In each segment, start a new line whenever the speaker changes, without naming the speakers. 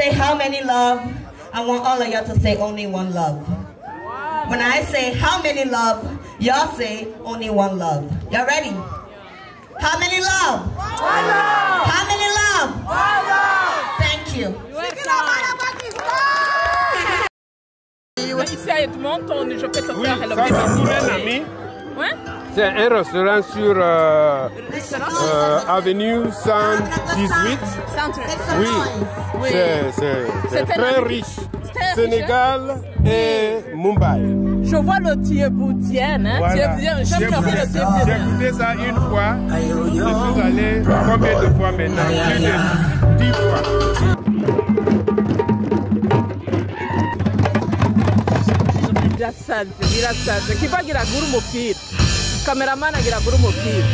say how many love, I want all of y'all to say only one love. When I say how many love, y'all say only one love. Y'all ready? How many love?
One love.
How many love?
One love.
Thank you.
Ici à Edmond, je peux te faire le
ça, c'est un ami.
Ouais?
C'est un restaurant sur avenue 118. Oui, c'est très riche. Sénégal et Mumbai.
Je vois le thieboudien, hein?
Voilà.
J'aime bien le thieboudien.
J'ai goûté ça une fois. Je suis allé combien de fois maintenant? Plus de 10 fois.
Birasaze. Kipa gira guru mukir. Cameraman gira guru mukir.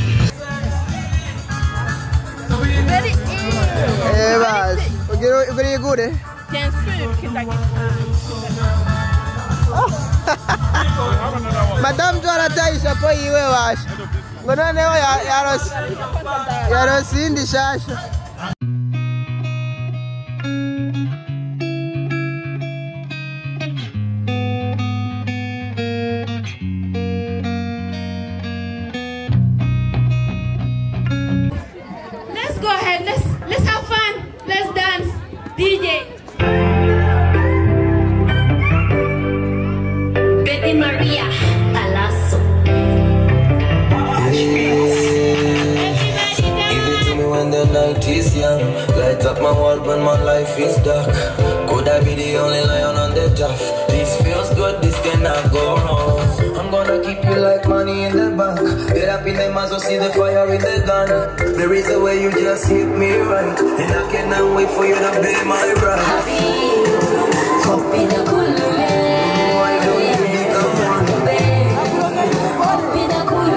Vas. Ugiri gure.
Bien sûr qu'il t'a
Madame tu anataisha po iwe washa. Ngono leo yarosindi shasha.
Let's go ahead. Let's have fun. Let's dance. DJ. Betty Maria Alasso.
Give it to me when the night is young. Light up my world when my life is dark. Could I be the only lion on the top? This feels good, this cannot go wrong. I'm gonna keep you like money in the bank. Get up in the mazo, see the fire in the gun. There is a way you just hit me right, and I cannot wait for you to be my bride.
Copy the cool.
Why don't you become one?
Copy the cool.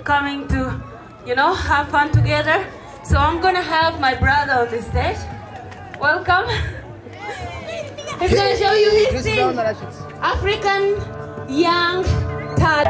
Coming to, you know, have fun together. So I'm gonna have my brother on the stage. Welcome. He's gonna show you his thing. African young tad.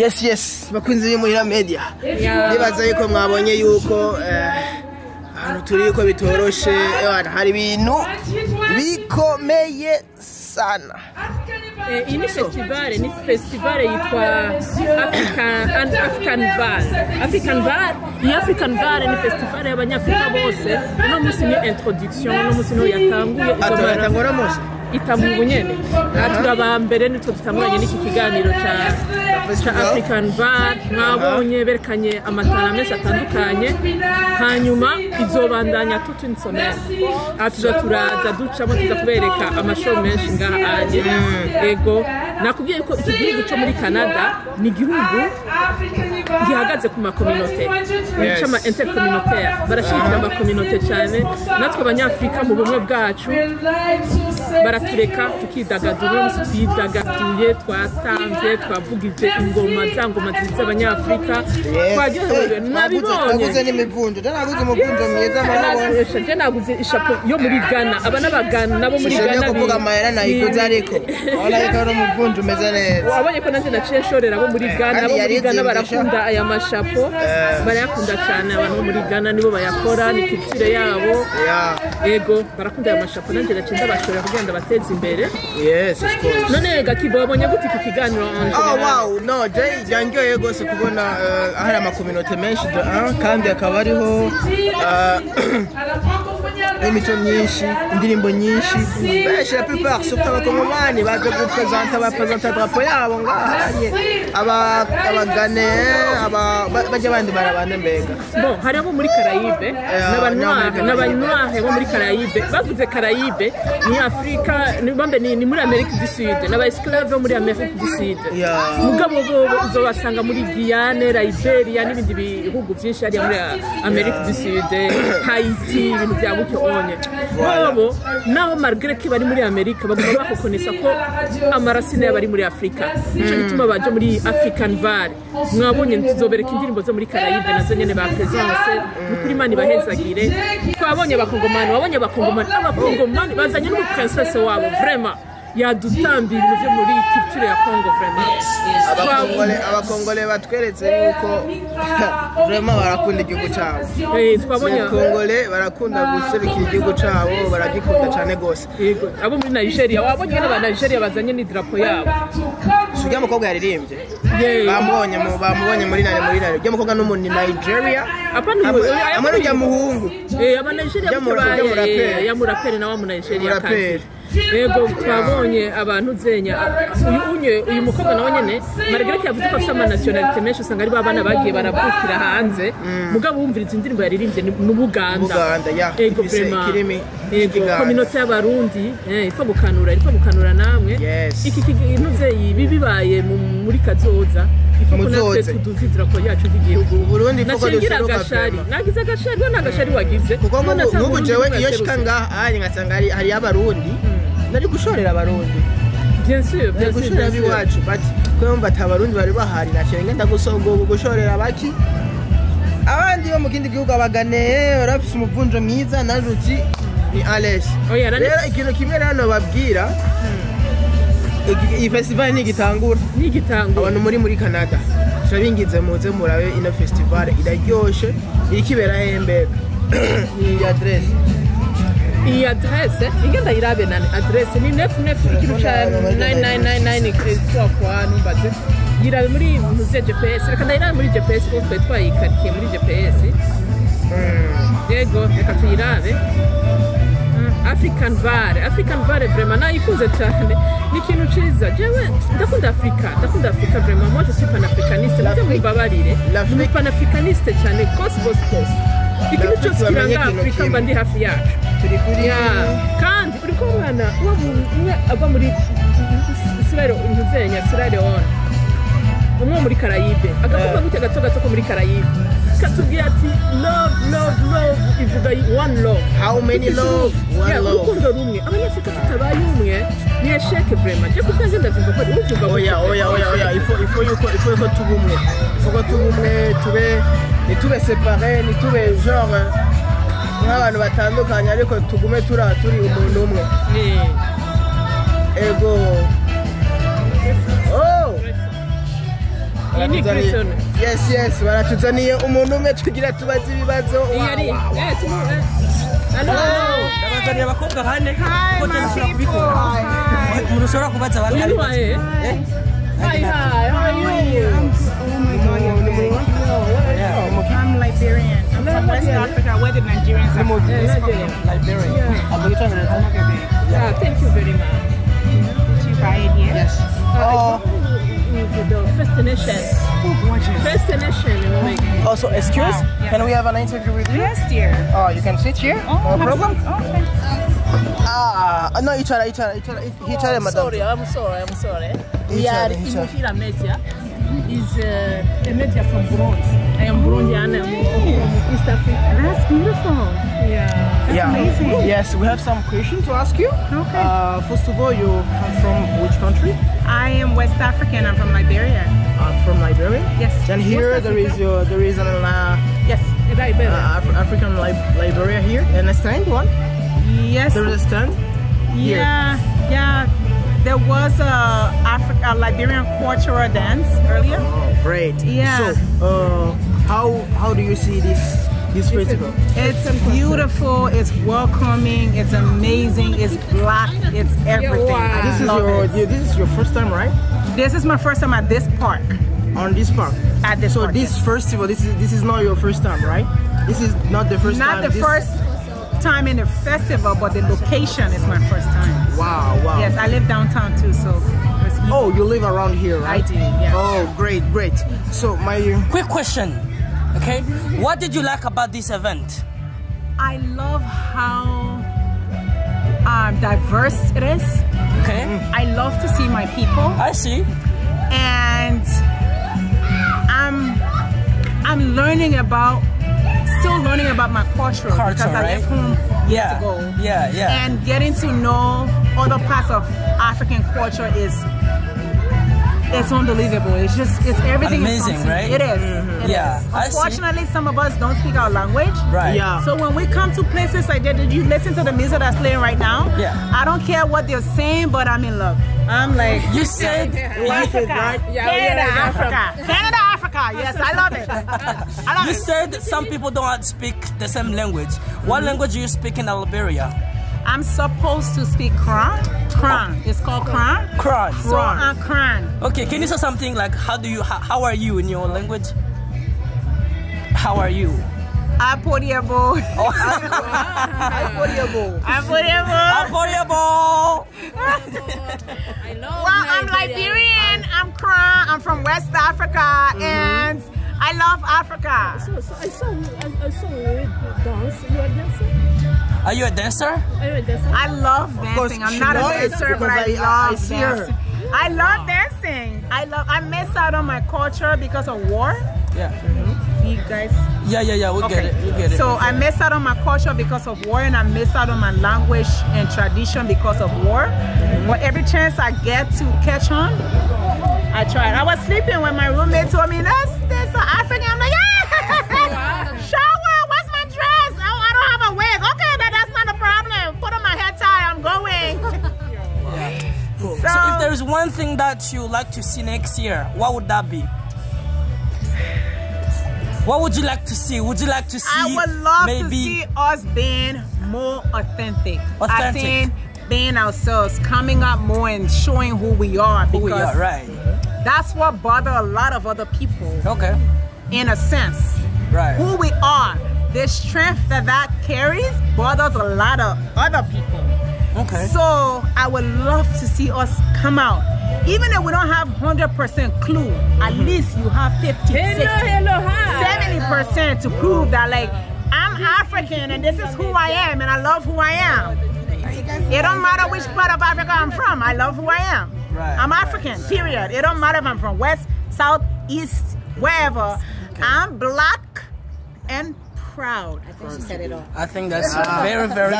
Yes bakunzi y'Umuhira Media nibaza yuko mwabonye yuko ahantu turi yuko bitoroshe hari ibintu bikomeye sana.
Iyi ni festival yitwa African Bar. Iyi African Bar ni festival y'abanyafrika bose. Uno musi ni introduction, uno musi no yatanguye
atangora mose
itambu nyene. Turaba mbere nitwe tutanguranye n'iki kiganiro ca African Bar. Mwabonye berekanye amatara menshi atandukanye, hanyuma izobandanya toute une semaine. Tuja turaza ducamo tuza kubereka amashow menshi ngaha aje. Ego nakubwiye ko iki gihugu cyo muri Canada ni gihugu gihagaze ku makominote, nicama intercommunautaire, barashikira amakominote cyane. Natwe abanyafrika mu bumwe bwacu baratureka tukidagadura, twidagaduye, twatanze, twavugije ingoma zangoma z'abanyafrika, twagiye nabibonye.
Naguze n'imivunjo, naguze umuvunjo mwiza marabona.
Je naguze ishapo yo muri Ghana, aba n'abagana nabo muri Ghana.
Sije kuvuga amayera nayiguze ariko ariko ari umuvunjo meze neza.
Wabonye ko nanjye naciye nshorera abo muri Ghana, abo muri Ghana barakunda aya mashapo, barayakunda cyane. Abantu bo muri Ghana nibo bayakora, ni culture yabo. Ego barakunda aya mashapo, nanjye nacinda bashorera kugenda bateza imbere.
Yes, of course.
None Gakibo wabonye gute iki kiganiro?
Oh wow, no, jangiye gose kubona ahari amakominote menshi kandi akaba ariho imico myinshi, indirimbo nyinshi. Benshi la plupart surtout abakongomani baje gupresenta drapo yabo ngahanye abagane baje bandi barabande mbega.
Bon, hari abo muri Caraïbe n'abanywahe bo muri Caraïbe. Bavuze Caraïbe ni Afrika, ni muri Amerika du Sud, n'aba esclave muri Amerika du Sud. Mugabo bo uzobasanga muri Guyane, Liberia n'ibindi bihugu byinshi ari muri Amerika du Sud, Haiti, ibintu bya gutyo onye. Bobo naho malgré ko bari muri Amerika bagomba bakokonesa ko amarasine y'abari muri Afrika. Nico gituma baje muri African Bar. Mwabonye tuzobereka indirimbo zo muri Caraïbe nazo nyene ba presence kuri mani bahezagire. Twabonye abakongomani, wabonye abakongomani bazanye no princesse wabo vraiment yadutambira ibintu byo muri culture ya Congo vraiment.
Abakongole batweretse yuko vraiment barakunda igihugu cyabo.
Twabonye
abakongole barakunda guserukira igihugu cyabo, baragikunda cyane gose.
Yego abo muri Nigeria, wabonye n'aba Nigeria bazanye ni drapo yabo.
Sugira mukobwa yaririmbye. Bamubonye muri nare. Byo mukobwa no muri Nigeria.
Apana
amara ya muhungu.
Aba Nigeria ya murapere na wa mu Nigeria kandi. Ego twabonye abantu zenya uyu mukobwa nawe nyene malgré ko yavuze ko afite ama nationalité menshi usanga ari babana bagiye baravukira hanze, mugabo wumviriza indirimbo yaririmbye mu Buganda. Ego vraiment ego communauté y'abarundi ifo gukanura namwe. Iki kintu zeyi bibaye muri kazoza ifo ko natwe tuduzidira ko yacu igihugu
Burundi ifo ko
dushoka nagize agashari n'agashari wagize
kuko nk'ubu jewe iyo shikanga ari ngasanga hari y'abarundi nari gushorera abarundi.
Bien sûr
gushorera biwacu but kwumva atabarundi bari bahari nacenga ndagusongo gushorera baki abandi bo mu kindi gihugu abagane barafise umuvunjo mwiza naruti ni Alex. Rero ikintu kimwe rano babwira iyi festival ni gitangura abantu muri Canada turabingize muze murabe ino festival iraryoshe irikibera hembega.
Iyi adresse ingenda irabe nani adresse ni 9999 kwa numbaze yirabe muri muze GPS. Reka ndayirabe muri GPS ko twayikarikiye muri GPS. Yego reka tuyirabe. African Bar vraiment nayikunze cyane, ni ikintu ciza. Jewe ndakunda Afrika vraiment. Moi je suis panafricaniste, nabyo mbabarire ni panafricaniste cyane cause. Ikintu cyose kiranga Afrika mba ndi hafi yacu.
Turi kuri
kandi uri ko mwana umwe ava muri Sierra Leone, umwe muri Caraïbe, agakuba gute gato ko muri Caraïbe katubwira ati love ivuga one love.
How many love? One love.
Urukundo rumwe. Abanyafrika tutabaye umwe ni esheke vraiment. Je kukanze ndavuga ko uvuga
oya ifo yuko tubumwe. Ifo tubumwe tube séparés, ni tube genre nk'abantu batandukanye ariko tugume turi umuntu umwe. Ego Yes, baratuzaniye umuntu umwe tugira tubaze ibibazo.
Ndabazaniye abakobwa bane ko cyashobora kubikora. Murushobora kubaza bane.
Hi, how are you?
I'm Liberian. I'm from West Africa, where the Nigerians are from.
Liberia.
Yeah, thank you very much.
Did you buy it here?
Yes.
The first edition. First edition.
Also, excuse?
Wow.
Can we have an interview with you?
Yes, dear.
Oh, you can sit here?
Oh,
No problem?
Okay.
No, he tried, madam.
I'm sorry. We are in Mukiganiro media. Is a media from Burundi. I am Burundian. I'm from East Africa.
That's beautiful.
Yeah.
Amazing.
Yes, we have some questions to ask you.
Okay.
First of all, you come from which country?
I am West African. I'm from Liberia.
From Liberia.
Yes.
And here there is an
Yes, Liberia.
African Liberia here. And a stand one.
Yes.
There is a stand. Here.
Yeah. There was a Liberian cultural dance earlier.
Oh, great.
Yeah.
So, how do you see this festival?
It's beautiful. It's welcoming. It's amazing. It's black. It's everything.
Wow.
This is your first time, right?
This is my first time at this park.
On this park.
At this park.
This festival. This is not your first time, right? This is not the first time.
Not the first time in the festival, but the location is my first time.
Wow.
Yes, I live downtown too, so it's easy.
Oh, you live around here, right?
I do, yeah.
Oh, great. So my
Quick question. Okay, what did you like about this event?
I love how diverse it is.
Okay.
I love to see my people.
I see.
And I'm still learning about my culture because I left home years ago.
Yeah.
And getting to know other parts of African culture it's unbelievable. It's everything.
Amazing,
is
right?
It is. It is. Unfortunately, some of us don't speak our language.
Right.
Yeah.
So when we come to places like that, did you listen to the music that's playing right now?
Yeah.
I don't care what they're saying, but I'm in love. I'm like,
You said
Africa,
right?
Canada, Africa. Yes, I love it. I love
you
it.
said some people don't speak the same language. What language do you speak in Liberia?
I'm supposed to speak Kran. It's called Kran.
Kran.
So Kran.
Okay, can you say something like how are you in your language? How are you?
Apodiable. Well, I'm Liberian. I'm Kran. I'm from West Africa, and I love Africa.
So I saw you dance. You are dancing?
Are you a dancer?
I love dancing. I'm not a dancer, but I love dancing. I love dancing. I miss out on my culture because of war.
Yeah.
You guys?
Yeah. We get it.
So I miss out on my culture because of war, and I miss out on my language and tradition because of war. But every chance I get to catch on, I try. I was sleeping when my roommate told me, that's African. I'm like, yeah! Shower, what's my dress? Oh, I don't have a wig. Okay, that's not a problem. Put on my head tie, I'm going.
Cool. So if there's one thing that you like to see next year, what would that be? What would you like to see? Would you like to see?
I would love to see us being more authentic. I think being ourselves, coming up more and showing who we are. Because
who we are, right?
That's what bothers a lot of other people.
Okay.
In a sense.
Right.
Who we are. The strength that carries bothers a lot of other people.
Okay.
So I would love to see us come out. Even if we don't have 100% clue, at least you have 50, 60, 70% to prove that, like, I'm African and this is who I am and I love who I am. It don't matter which part of Africa I'm from, I love who I am.
Right.
I'm African, period. It don't matter if I'm from West, South, East, wherever. I'm black and proud. I think she said it all.
I think that's very important.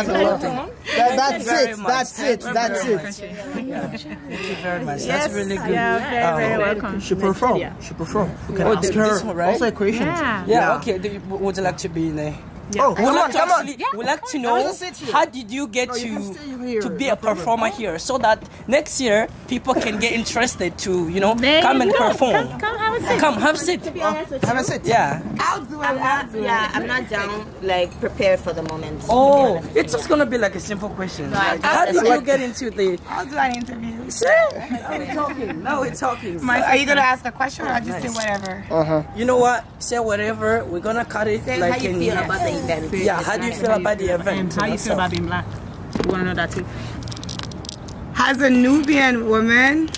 That's it.
Thank you very much.
Yes,
that's really good.
Yeah, very welcome.
She performed. You can ask her
this one, right?
also a question.
Yeah.
Okay. Would you like to be in a...
Oh, come on.
We'd like to know how did you get to be a performer here, so that next year people can get interested to, you know, come and perform.
Come have a seat.
Come, have a seat.
Have a seat.
Yeah.
I'll do it. Yeah, I'm not down, like, prepared for the moment.
Oh, it's just gonna be like a simple question. Like, how did you get into the...
I'll do an interview.
See? Now we're talking. Now we're talking.
Are you gonna ask a question or just say whatever?
You know what? Say whatever. We're gonna cut it.
Say
like
how you feel about the event.
Yeah, how do you feel about the event?
How you feel about being black? We wanna know that too. Has a Nubian woman...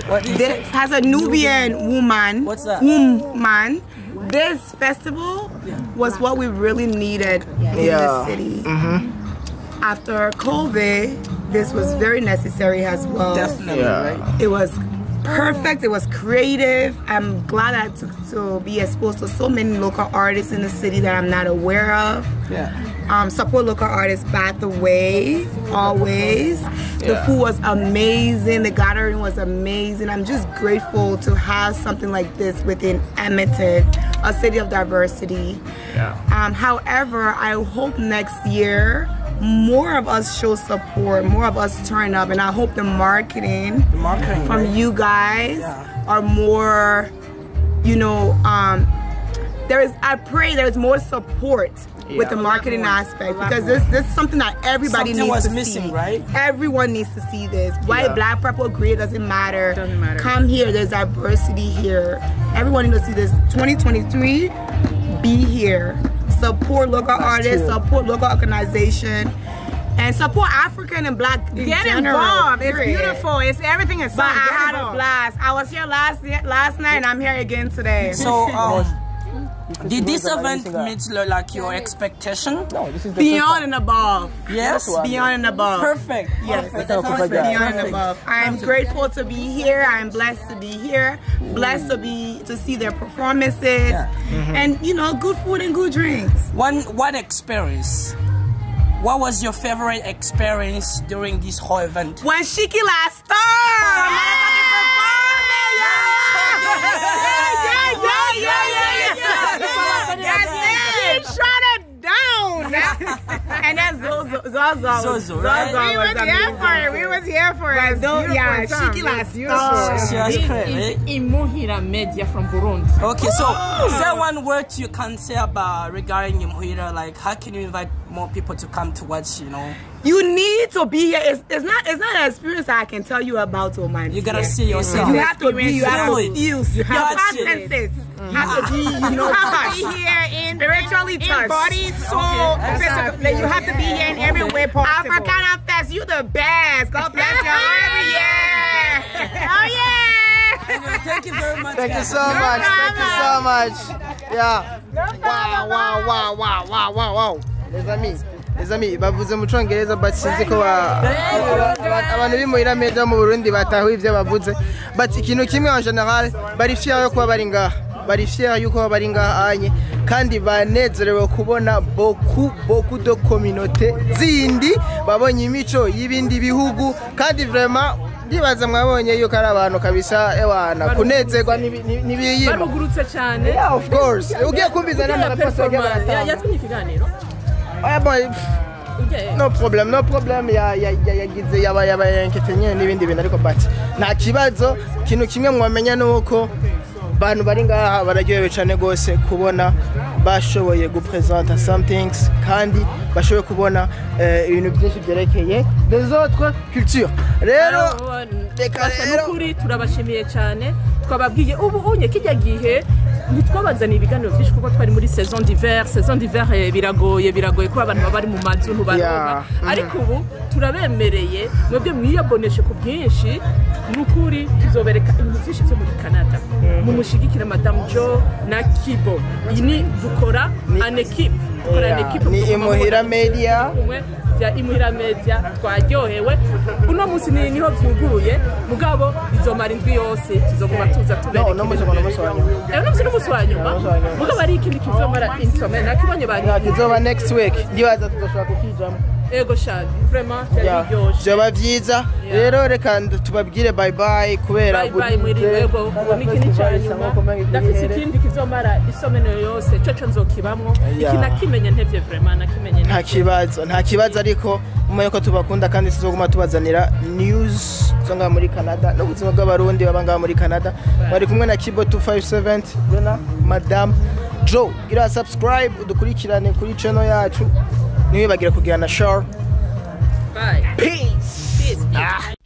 Has a Nubian woman...
What's that?
Woman. This festival was what we really needed in the city. After COVID, this was very necessary as well.
Definitely, right?
It was perfect, it was creative. I'm glad I took to be exposed to so many local artists in the city that I'm not aware of. Support local artists by the way, always. The food was amazing, the gathering was amazing. I'm just grateful to have something like this within Edmonton, a city of diversity. However, I hope next year more of us show support, more of us turn up, and I hope the marketing from you guys are more, you know, I pray there's more support with the marketing aspect, because this is something that everybody needs to see. Right? Everyone needs to see this. White, black, purple, gray, doesn't matter. Come here, there's diversity here. Everyone needs to see this. 2023, be here. Support local artists, support local organization, and support African and black in
Get
general.
involved. It's beautiful. It's everything is so.
But I had a blast. I was here last night, and I'm here again today.
So, did this event meet like your expectation?
No, this is
beyond and above.
Yes,
beyond and above.
Perfect.
Yes, beyond and above. I am grateful to be here. I am blessed to be here. Blessed to see their performances, and you know, good food and good drinks.
What experience? What was your favorite experience during this whole event?
When Shiki last started. And that's Zozo, right? We was here for it. Yeah, Shiki last
It's Imuhira Media from Burundi.
Okay, so is there one word you can say about regarding Imuhira? Like, how can you invite more people to come to watch, you know?
You need to be here. It's not an experience I can tell you about, Oman.
You gotta see yourself.
You have to be. You have to feel. You have to senses. You have to be. You have to be here in spiritually touched, body, soul, physically. You have to be here in every way possible. Africana Fest, you the best. God bless you every year. Oh yeah.
Thank you very much.
Thank you so much. Thank you so much. Yeah. Wow. Les amis, bavuze mu Cyongereza but sinzi ko abantu b'Imuhira Media mu Burundi batahuye ivyo bavuze, but ikintu kimwe en general bari fier yo kuba bari ngaha, bari fier yuko bari ngaha anye, kandi banezerewe kubona beaucoup de communauté zindi babonye imico y'ibindi bihugu, kandi vraiment ndibaza mwabonye yuko ari abantu kabisa ewana kunezerwa n'ibiyimo
barugurutse cyane.
Yeah, of course. Ugiye kumbiza n'amapaso y'abaratanga.
Yatumye ikiganiro.
Oh boy. No problem. Yagize yabayenketenye n'ibindi bintu ariko but nta kibazo. Kintu kimwe mwamenya nuko bantu bari ngaha bararyohewe cyane gose kubona bashoboye gupresenta some things, kandi bashoboye kubona ibintu byinshi byerekeye des autres cultures. Rero
kuri turabashimiye cyane, twababwiye ubu unye kijya gihe ntitwabazana ibiganiro byinshi kuko twari muri saison d'hiver biragoye kuba abantu bari mu mazu ntubaronka, ariko ubu turabemereye mwebwe mwiyaboneshe ku bwinshi. Nukuri tuzobereka ibintu byinshi byo muri Canada mu mushigikira Madame Jo na Kibo. Ini dukora an equipe,
ni Imuhira Media
ya Imuhira Media. Twaryohewe uno munsi niho byuguruye, mugabo izomara indwi yose tuzokuba tuza tubereka. No musi wa nyuma mugabo ari ikindi kizomara insomene nakibonye bari
kizoba next week ndibaza tuzoshaka kukijamo.
ego shadi vraiment byaryoshye
byaba byiza rero reka tubabwire bye bye kubera
bye muri ego n'ikindi cyanyuma ndafite ikindi kizomara isomeno yose cyo nzokibamwo ikinakimenye ntevye vraiment nakimenye
nta kibazo ariko mumenye ko tubakunda kandi tuzoguma tubazanira news zonga muri Canada no buzima bw'abarundi babanga muri Canada bari kumwe na Kibo 257 Rona Madame Joe gira subscribe udukurikirane kuri channel yacu niwe bagira kugira na share
bye
peace.